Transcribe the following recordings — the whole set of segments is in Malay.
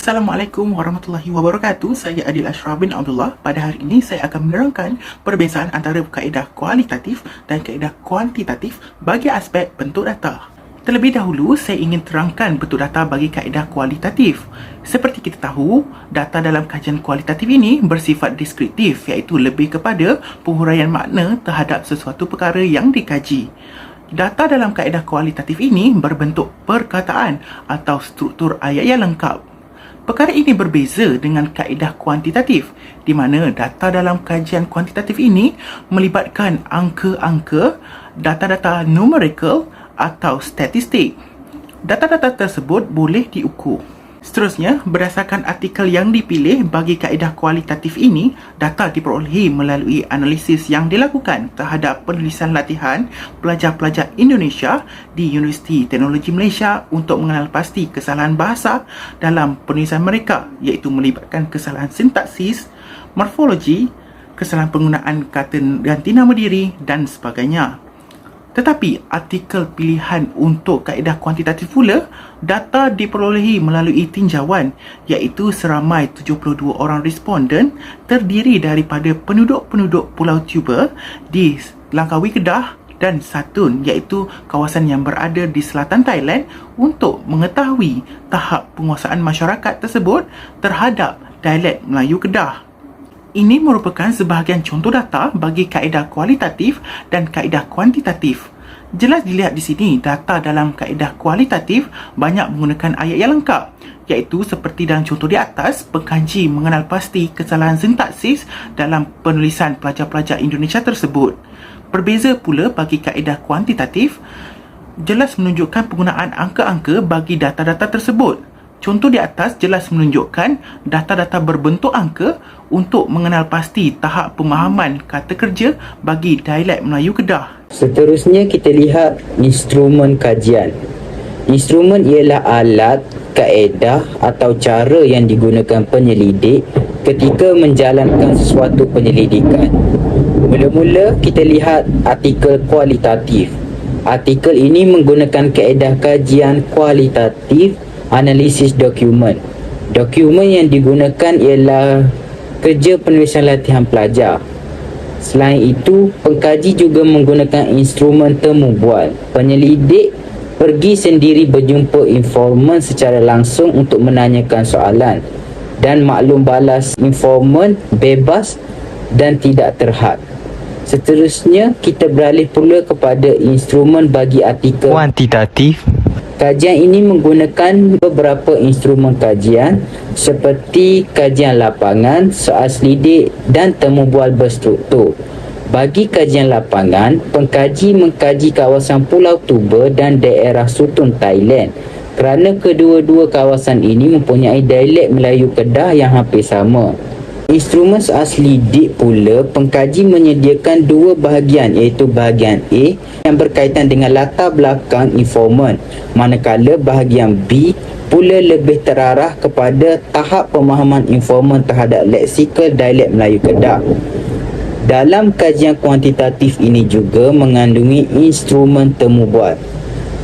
Assalamualaikum warahmatullahi wabarakatuh. Saya Adil Ashraf bin Abdullah. Pada hari ini saya akan menerangkan perbezaan antara kaedah kualitatif dan kaedah kuantitatif bagi aspek bentuk data. Terlebih dahulu, saya ingin terangkan bentuk data bagi kaedah kualitatif. Seperti kita tahu, data dalam kajian kualitatif ini bersifat deskriptif, iaitu lebih kepada penghuraian makna terhadap sesuatu perkara yang dikaji. Data dalam kaedah kualitatif ini berbentuk perkataan atau struktur ayat yang lengkap. Perkara ini berbeza dengan kaedah kuantitatif, di mana data dalam kajian kuantitatif ini melibatkan angka-angka, data-data numerical atau statistik. Data-data tersebut boleh diukur. Seterusnya, berdasarkan artikel yang dipilih bagi kaedah kualitatif ini, data diperolehi melalui analisis yang dilakukan terhadap penulisan latihan pelajar-pelajar Indonesia di Universiti Teknologi Malaysia untuk mengenal pasti kesalahan bahasa dalam penulisan mereka, iaitu melibatkan kesalahan sintaksis, morfologi, kesalahan penggunaan kata ganti nama diri dan sebagainya. Tetapi artikel pilihan untuk kaedah kuantitatif pula, data diperolehi melalui tinjauan, iaitu seramai 72 orang responden terdiri daripada penduduk-penduduk Pulau Tuba di Langkawi, Kedah dan Satun, iaitu kawasan yang berada di selatan Thailand, untuk mengetahui tahap penguasaan masyarakat tersebut terhadap dialek Melayu Kedah. Ini merupakan sebahagian contoh data bagi kaedah kualitatif dan kaedah kuantitatif. Jelas dilihat di sini, data dalam kaedah kualitatif banyak menggunakan ayat yang lengkap, iaitu seperti dalam contoh di atas, pengkaji mengenal pasti kesalahan sintaksis dalam penulisan pelajar-pelajar Indonesia tersebut. Berbeza pula bagi kaedah kuantitatif, jelas menunjukkan penggunaan angka-angka bagi data-data tersebut. Contoh di atas jelas menunjukkan data-data berbentuk angka untuk mengenal pasti tahap pemahaman kata kerja bagi dialek Melayu Kedah. Seterusnya kita lihat instrumen kajian. Instrumen ialah alat, kaedah atau cara yang digunakan penyelidik ketika menjalankan sesuatu penyelidikan. Mula-mula kita lihat artikel kualitatif. Artikel ini menggunakan kaedah kajian kualitatif analisis dokumen. Dokumen yang digunakan ialah kerja penulisan latihan pelajar. Selain itu, pengkaji juga menggunakan instrumen temu bual. Penyelidik pergi sendiri berjumpa informan secara langsung untuk menanyakan soalan, dan maklum balas informan bebas dan tidak terhad. Seterusnya, kita beralih pula kepada instrumen bagi artikel kuantitatif. Kajian ini menggunakan beberapa instrumen kajian seperti kajian lapangan, soal selidik dan temu bual berstruktur. Bagi kajian lapangan, pengkaji mengkaji kawasan Pulau Tuba dan daerah Sutun, Thailand, kerana kedua-dua kawasan ini mempunyai dialek Melayu Kedah yang hampir sama. Instrumen soal selidik pula, pengkaji menyediakan dua bahagian, iaitu bahagian A yang berkaitan dengan latar belakang informan, manakala bahagian B pula lebih terarah kepada tahap pemahaman informan terhadap leksikal dialek Melayu Kedah. Dalam kajian kuantitatif ini juga mengandungi instrumen temu bual.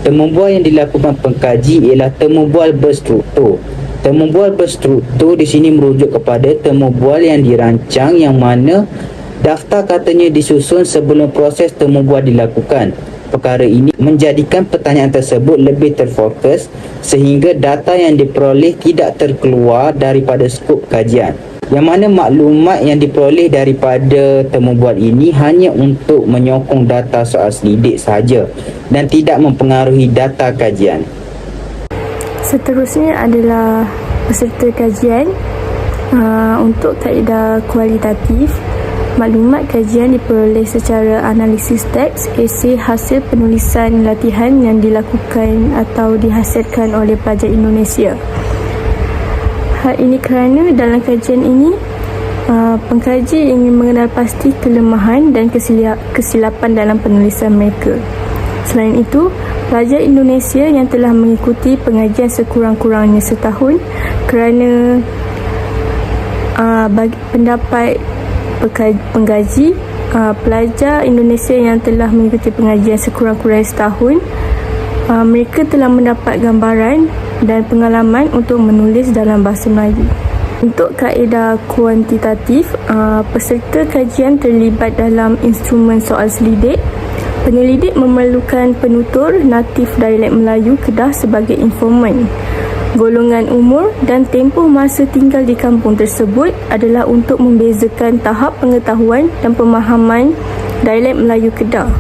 Temu bual yang dilakukan pengkaji ialah temu bual berstruktur. Temu bual berstruktur di sini merujuk kepada temu bual yang dirancang, yang mana daftar katanya disusun sebelum proses temu bual dilakukan. Perkara ini menjadikan pertanyaan tersebut lebih terfokus sehingga data yang diperoleh tidak terkeluar daripada skop kajian. Yang mana maklumat yang diperoleh daripada temu bual ini hanya untuk menyokong data soal selidik sahaja dan tidak mempengaruhi data kajian. Seterusnya adalah peserta kajian. Untuk kaedah kualitatif, maklumat kajian diperoleh secara analisis teks, esei hasil penulisan latihan yang dilakukan atau dihasilkan oleh pelajar Indonesia. Hal ini kerana dalam kajian ini, pengkaji ingin mengenal pasti kelemahan dan kesilapan dalam penulisan mereka. Selain itu, pelajar Indonesia yang telah mengikuti pengajian sekurang-kurangnya setahun, kerana bagi pendapat pengkaji, pelajar Indonesia yang telah mengikuti pengajian sekurang-kurangnya setahun, mereka telah mendapat gambaran dan pengalaman untuk menulis dalam bahasa Melayu. Untuk kaedah kuantitatif, peserta kajian terlibat dalam instrumen soal selidik. Penyelidik memerlukan penutur natif dialek Melayu Kedah sebagai informan. Golongan umur dan tempoh masa tinggal di kampung tersebut adalah untuk membezakan tahap pengetahuan dan pemahaman dialek Melayu Kedah.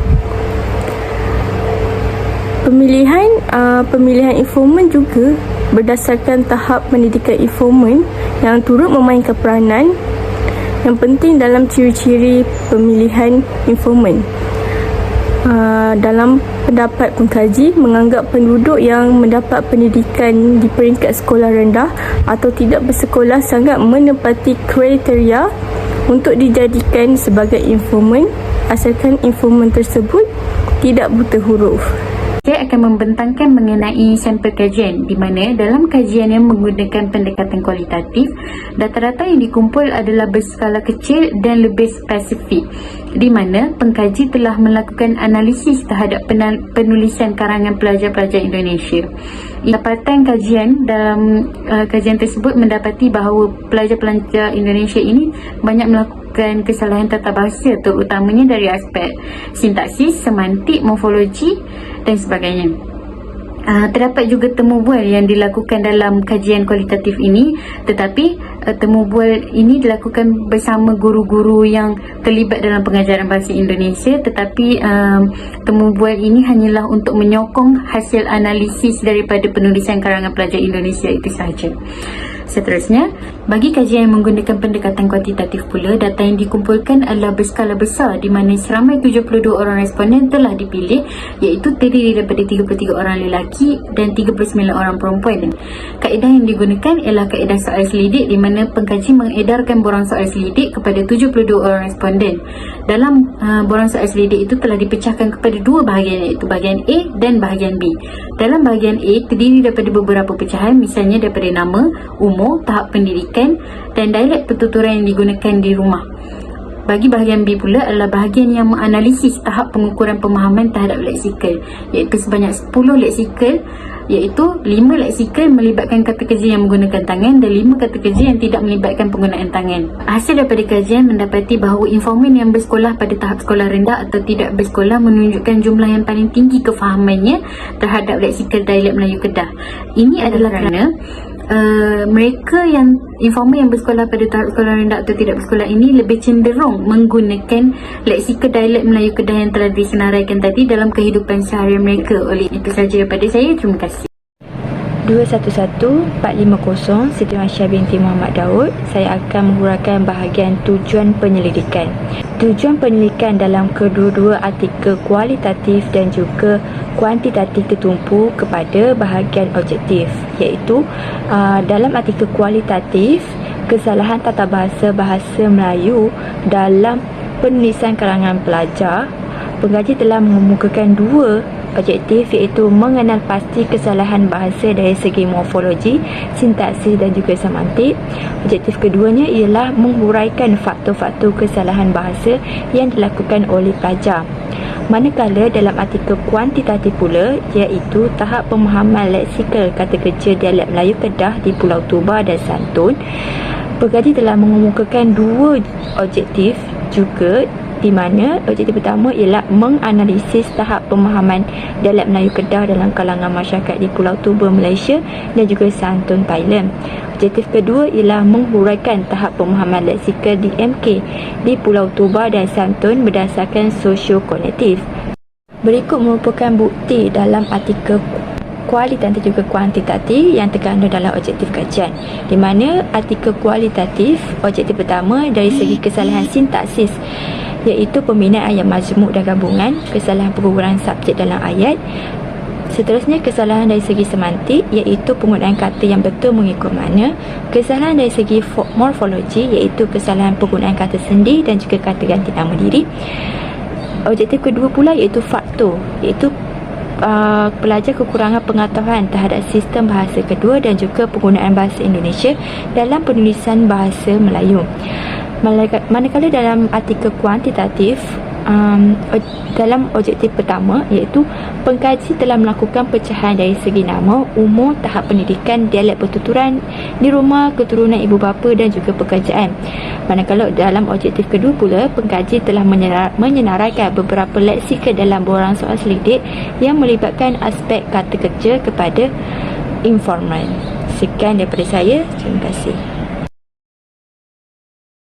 Pemilihan informan juga berdasarkan tahap pendidikan informan yang turut memainkan peranan yang penting dalam ciri-ciri pemilihan informan. Dalam pendapat pengkaji, menganggap penduduk yang mendapat pendidikan di peringkat sekolah rendah atau tidak bersekolah sangat menepati kriteria untuk dijadikan sebagai informan asalkan informan tersebut tidak buta huruf. Saya akan membentangkan mengenai sampel kajian di mana dalam kajian yang menggunakan pendekatan kualitatif, data-data yang dikumpul adalah berskala kecil dan lebih spesifik di mana pengkaji telah melakukan analisis terhadap penulisan karangan pelajar-pelajar Indonesia. Dapatan kajian dalam kajian tersebut mendapati bahawa pelajar-pelajar Indonesia ini banyak melakukan kesalahan tata bahasa terutamanya dari aspek sintaksis, semantik, morfologi dan sebagainya. Terdapat juga temu bual yang dilakukan dalam kajian kualitatif ini, tetapi temu bual ini dilakukan bersama guru-guru yang terlibat dalam pengajaran bahasa Indonesia, tetapi temu bual ini hanyalah untuk menyokong hasil analisis daripada penulisan karangan pelajar Indonesia itu sahaja. Seterusnya, bagi kajian yang menggunakan pendekatan kuantitatif pula, data yang dikumpulkan adalah berskala besar di mana seramai 72 orang responden telah dipilih, iaitu terdiri daripada 33 orang lelaki dan 39 orang perempuan. Kaedah yang digunakan ialah kaedah soal selidik di mana pengkaji mengedarkan borang soal selidik kepada 72 orang responden. Dalam borang soal selidik itu telah dipecahkan kepada dua bahagian, iaitu bahagian A dan bahagian B. Dalam bahagian A terdiri daripada beberapa pecahan, misalnya daripada nama, umur, tahap pendidikan dan dialek pertuturan yang digunakan di rumah. Bagi bahagian B pula adalah bahagian yang menganalisis tahap pengukuran pemahaman terhadap leksikal, iaitu sebanyak 10 leksikal, iaitu 5 leksikal melibatkan kata kerja yang menggunakan tangan dan 5 kata kerja yang tidak melibatkan penggunaan tangan. Hasil daripada kajian mendapati bahawa informan yang bersekolah pada tahap sekolah rendah atau tidak bersekolah menunjukkan jumlah yang paling tinggi kefahamannya terhadap leksikal dialek Melayu Kedah. Ini adalah kerana mereka yang informan yang bersekolah pada tahap sekolah rendah atau tidak bersekolah ini lebih cenderung menggunakan leksikal dialek Melayu Kedah yang telah disenaraikan tadi dalam kehidupan seharian mereka. Oleh itu sahaja daripada saya. Terima kasih. 211450 Siti Masya binti Muhammad Daud. Saya akan menguraikan bahagian tujuan penyelidikan. Tujuan penyelidikan dalam kedua-dua artikel kualitatif dan juga kuantitatif tertumpu kepada bahagian objektif, iaitu dalam artikel kualitatif, kesalahan tata bahasa Melayu dalam penulisan karangan pelajar. Pengkaji telah mengemukakan dua objektif, iaitu mengenal pasti kesalahan bahasa dari segi morfologi, sintaksis dan juga semantik. Objektif keduanya ialah menghuraikan faktor-faktor kesalahan bahasa yang dilakukan oleh pelajar. Manakala dalam artikel kuantitatif pula, iaitu tahap pemahaman leksikal kata kerja dialek Melayu Kedah di Pulau Toba dan Santun. Pengkaji telah mengemukakan dua objektif juga, di mana objektif pertama ialah menganalisis tahap pemahaman dialek Melayu Kedah dalam kalangan masyarakat di Pulau Toba, Malaysia dan juga Santun, Thailand. Objektif kedua ialah menghuraikan tahap pemahaman leksikal di MK di Pulau Toba dan Santun berdasarkan sosio-kognitif. Berikut merupakan bukti dalam artikel kualitatif dan juga kuantitatif yang terkandung dalam objektif kajian, di mana artikel kualitatif, objektif pertama dari segi kesalahan sintaksis, iaitu pembinaan ayat majmuk dan gabungan, kesalahan pengguguran subjek dalam ayat. Seterusnya, kesalahan dari segi semantik, iaitu penggunaan kata yang betul mengikut makna. Kesalahan dari segi morfologi, iaitu kesalahan penggunaan kata sendi dan juga kata ganti nama diri. Objektif kedua pula iaitu faktor, iaitu pelajar kekurangan pengetahuan terhadap sistem bahasa kedua dan juga penggunaan bahasa Indonesia dalam penulisan bahasa Melayu. Manakala dalam artikel kuantitatif, dalam objektif pertama, iaitu pengkaji telah melakukan pecahan dari segi nama, umur, tahap pendidikan, dialek pertuturan di rumah, keturunan ibu bapa dan juga pekerjaan. Manakala dalam objektif kedua pula, pengkaji telah menyenaraikan beberapa leksika dalam borang soal selidik yang melibatkan aspek kata kerja kepada informan. Sekian daripada saya. Terima kasih.